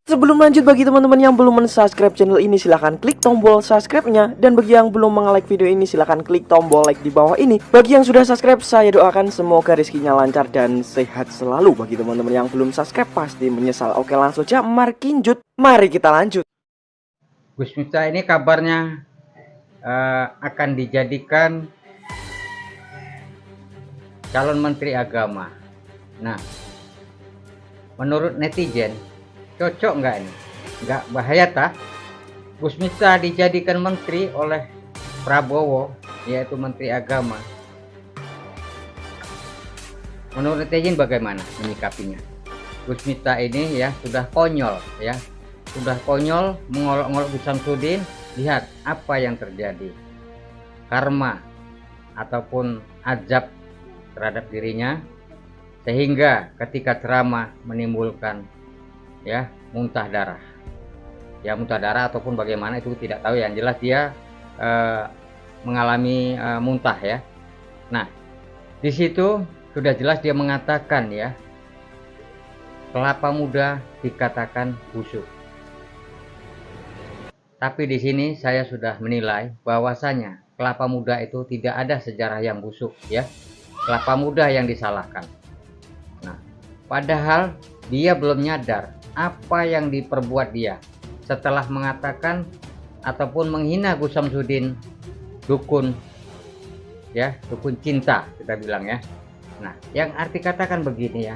Sebelum lanjut, bagi teman-teman yang belum mensubscribe channel ini, silahkan klik tombol subscribe-nya. Dan bagi yang belum nge-like video ini, silahkan klik tombol like di bawah ini. Bagi yang sudah subscribe, saya doakan semoga rezekinya lancar dan sehat selalu. Bagi teman-teman yang belum subscribe, pasti menyesal. Oke, langsung aja markinjut. Mari kita lanjut. Gus Miftah ini kabarnya akan dijadikan calon menteri agama. Nah, menurut netizen, cocok nggak ini? Nggak bahaya tah? Gus Miftah dijadikan menteri oleh Prabowo, yaitu menteri agama. Menurut netizen bagaimana menyikapinya? Gus Miftah ini ya sudah konyol ya. Sudah konyol mengolok-olok Gus Samsudin. Lihat apa yang terjadi. Karma ataupun azab terhadap dirinya, sehingga ketika ceramah menimbulkan ya muntah darah. Ya muntah darah ataupun bagaimana itu tidak tahu, yang jelas dia mengalami muntah ya. Nah, di situ sudah jelas dia mengatakan ya, kelapa muda dikatakan busuk. Tapi di sini saya sudah menilai bahwasanya kelapa muda itu tidak ada sejarah yang busuk ya. Kelapa muda yang disalahkan. Nah, padahal dia belum nyadar apa yang diperbuat dia setelah mengatakan ataupun menghina Gus Samsudin dukun ya, dukun cinta kita bilang ya. Nah, yang arti katakan begini ya,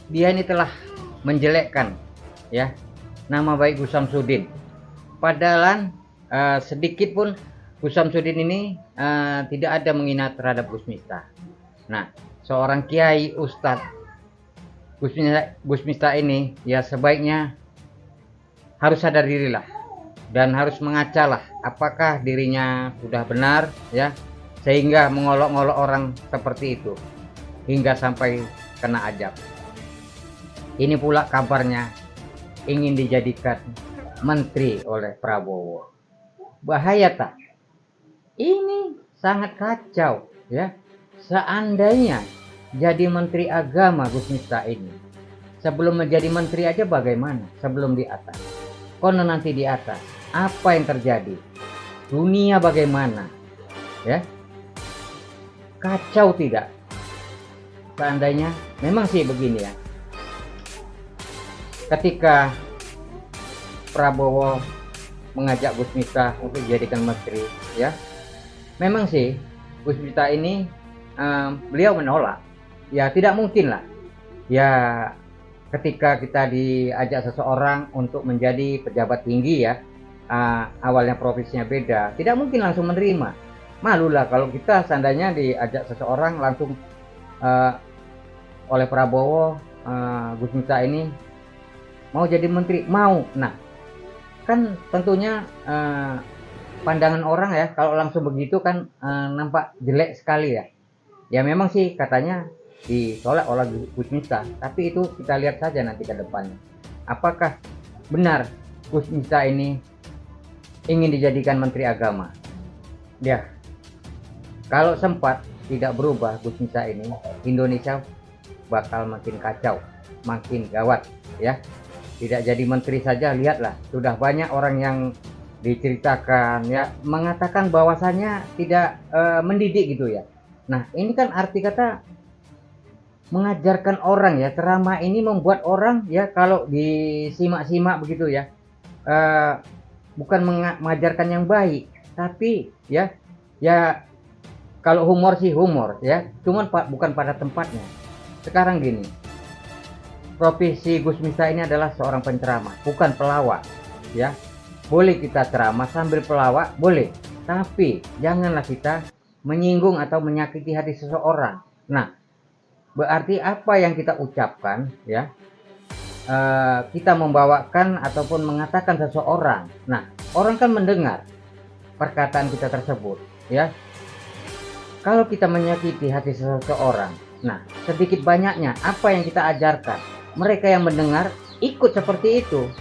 dia ini telah menjelekkan ya nama baik Gus Samsudin. Padahal sedikit pun Gus Samsudin ini tidak ada menghina terhadap Gus Miftah. Nah, seorang kiai ustadz Gus Miftah ini ya sebaiknya harus sadar dirilah dan harus mengacalah apakah dirinya sudah benar ya, sehingga mengolok-olok orang seperti itu hingga sampai kena azab. Ini pula kabarnya ingin dijadikan menteri oleh Prabowo. Bahaya tak? Ini sangat kacau ya. Seandainya jadi menteri agama Gus Miftah ini, sebelum menjadi menteri aja bagaimana? Sebelum di atas, konon nanti di atas apa yang terjadi? Dunia bagaimana? Ya, kacau tidak? Seandainya memang sih begini ya. Ketika Prabowo mengajak Gus Miftah untuk dijadikan menteri ya, memang sih Gus Miftah ini beliau menolak ya, tidak mungkin lah ya ketika kita diajak seseorang untuk menjadi pejabat tinggi ya, awalnya profesinya beda, tidak mungkin langsung menerima. Malulah kalau kita seandainya diajak seseorang langsung oleh Prabowo, Gus Miftah ini mau jadi menteri, mau. Nah, kan tentunya pandangan orang ya kalau langsung begitu kan nampak jelek sekali ya. Ya memang sih katanya ditolak oleh Gus Miftah, tapi itu kita lihat saja nanti ke depannya. Apakah benar Gus Miftah ini ingin dijadikan menteri agama? Ya, kalau sempat tidak berubah Gus Miftah ini, Indonesia bakal makin kacau, makin gawat ya. Tidak jadi menteri saja, lihatlah sudah banyak orang yang diceritakan ya mengatakan bahwasannya tidak mendidik gitu ya. Nah, ini kan arti kata mengajarkan orang ya, ceramah ini membuat orang ya kalau disimak-simak begitu ya, bukan mengajarkan yang baik, tapi ya kalau humor sih humor ya, cuman bukan pada tempatnya. Sekarang gini, profesi Gus Miftah ini adalah seorang penceramah, bukan pelawak ya. Boleh kita ceramah sambil pelawak, boleh, tapi janganlah kita menyinggung atau menyakiti hati seseorang. Nah, berarti apa yang kita ucapkan ya, kita membawakan ataupun mengatakan seseorang. Nah, orang kan mendengar perkataan kita tersebut ya. Kalau kita menyakiti hati seseorang, nah sedikit banyaknya apa yang kita ajarkan, mereka yang mendengar ikut seperti itu.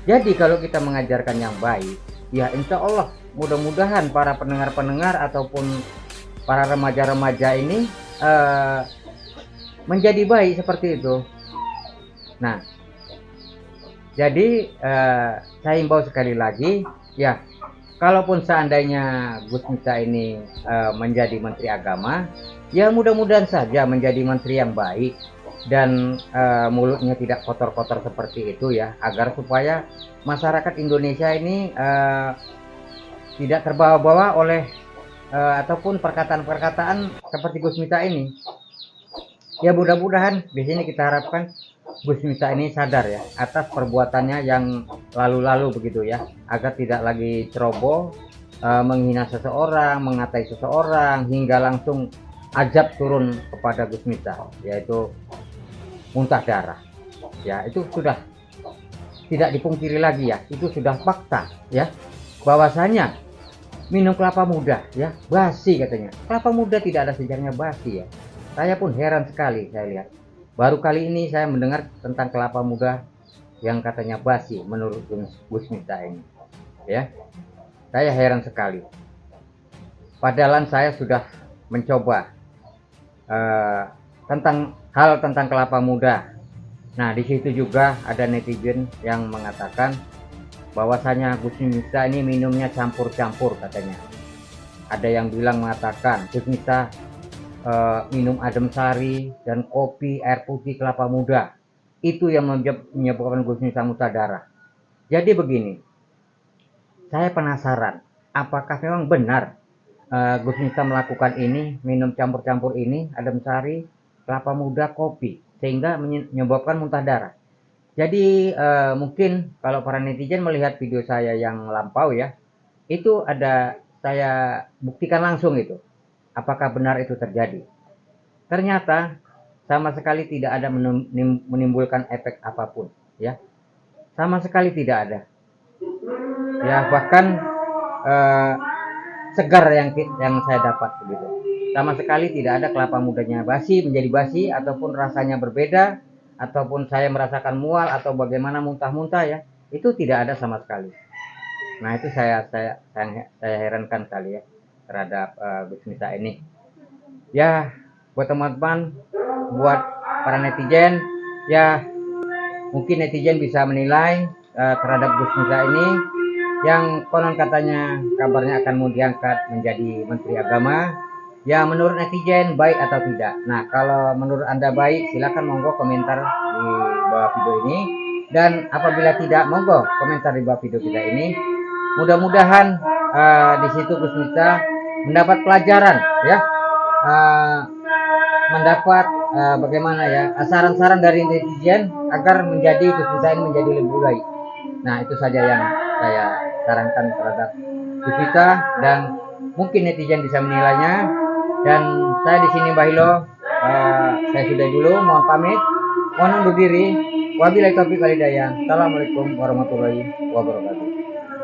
Jadi kalau kita mengajarkan yang baik, ya insya Allah mudah-mudahan para pendengar-pendengar ataupun para remaja-remaja ini menjadi baik seperti itu. Nah, jadi saya imbau sekali lagi, ya, kalaupun seandainya Gus Miftah ini menjadi Menteri Agama, ya mudah-mudahan saja menjadi menteri yang baik dan mulutnya tidak kotor-kotor seperti itu ya, agar supaya masyarakat Indonesia ini tidak terbawa-bawa oleh ataupun perkataan-perkataan seperti Gus Miftah ini. Ya mudah-mudahan di sini kita harapkan Gus Miftah ini sadar ya atas perbuatannya yang lalu-lalu begitu ya, agar tidak lagi ceroboh, menghina seseorang, mengatai seseorang, hingga langsung ajab turun kepada Gus Miftah, yaitu muntah darah. Ya itu sudah tidak dipungkiri lagi ya, itu sudah fakta ya, bahwasanya minum kelapa muda ya basi katanya. Kelapa muda tidak ada sejarahnya basi ya. Saya pun heran sekali saya lihat. Baru kali ini saya mendengar tentang kelapa muda yang katanya basi menurut Gus Miftah ini. Ya, saya heran sekali. Padahal saya sudah mencoba tentang kelapa muda. Nah, di situ juga ada netizen yang mengatakan bahwasanya Gus Miftah ini minumnya campur-campur katanya. Ada yang bilang mengatakan Gus Miftah minum adem sari dan kopi, air putih, kelapa muda, itu yang menyebabkan Gus Miftah muntah darah. Jadi begini, saya penasaran apakah memang benar Gus Miftah melakukan ini, minum campur-campur ini, adem sari, kelapa muda, kopi, sehingga menyebabkan muntah darah. Jadi mungkin kalau para netizen melihat video saya yang lampau ya, itu ada saya buktikan langsung itu. Apakah benar itu terjadi? Ternyata sama sekali tidak ada menimbulkan efek apapun, ya. Sama sekali tidak ada. Ya bahkan segar yang saya dapat begitu. Sama sekali tidak ada kelapa mudanya basi menjadi basi ataupun rasanya berbeda ataupun saya merasakan mual atau bagaimana muntah-muntah ya. Itu tidak ada sama sekali. Nah, itu saya herankan sekali ya terhadap Gus Miftah ini. Ya, buat teman-teman, buat para netizen, ya mungkin netizen bisa menilai terhadap Gus Miftah ini yang konon katanya kabarnya akan mau diangkat menjadi Menteri Agama. Ya, menurut netizen baik atau tidak. Nah, kalau menurut Anda baik, silakan monggo komentar di bawah video ini. Dan apabila tidak, monggo komentar di bawah video kita ini. Mudah-mudahan di situ Gus Miftah mendapat pelajaran ya, mendapat bagaimana ya saran-saran dari netizen agar menjadi Gus Miftah ini menjadi lebih baik. Nah, itu saja yang saya sarankan terhadap Gus Miftah dan mungkin netizen bisa menilainya. Dan saya di sini Mbah Hilo, saya sudah dulu mohon pamit, mohon undur diri. Wabillahi taufiq wal hidayah. Assalamualaikum warahmatullahi wabarakatuh.